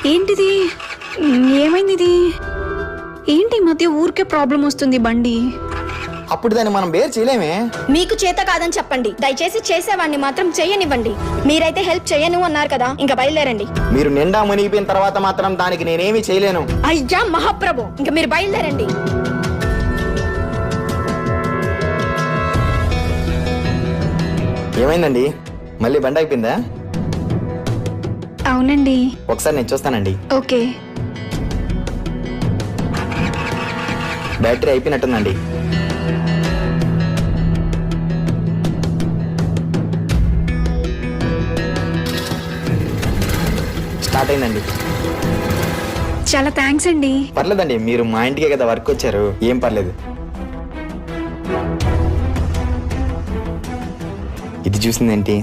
ఏంటిది? ఏమైంది ఇది? ఏంటి ఈ మధ్య ఊరికే ప్రాబ్లం వస్తుంది బండి? అప్పుడు దాన్ని మనం బేర్ చేయలేమే. మీకు చేత కాదని చెప్పండి, దయచేసి చేసేవాడిని మాత్రం చెయ్యనివ్వండి. మీరైతే హెల్ప్ చేయను అన్నారు కదా, ఇంకా బయలుదేరండి. మీరు నిండా మునిగిపోయిన తర్వాత మాత్రం దానికి నేనేమి చేయలేను. అయ్యా మహాప్రభు, ఇంకా మీరు బయలుదేరండి. ఏమైందండి, మళ్ళీ బండి అయిపోయిందా? అవునండి. ఒకసారి నేను చూస్తానండి. ఓకే. బ్యాటరీ అయిపోయినట్టుందండి. స్టార్ట్ అయిందండి. చాలా థ్యాంక్స్ అండి. పర్లేదండి, మీరు మా ఇంటికే కదా వర్క్ వచ్చారు, ఏం పర్లేదు. ఇది చూసిందేంటి?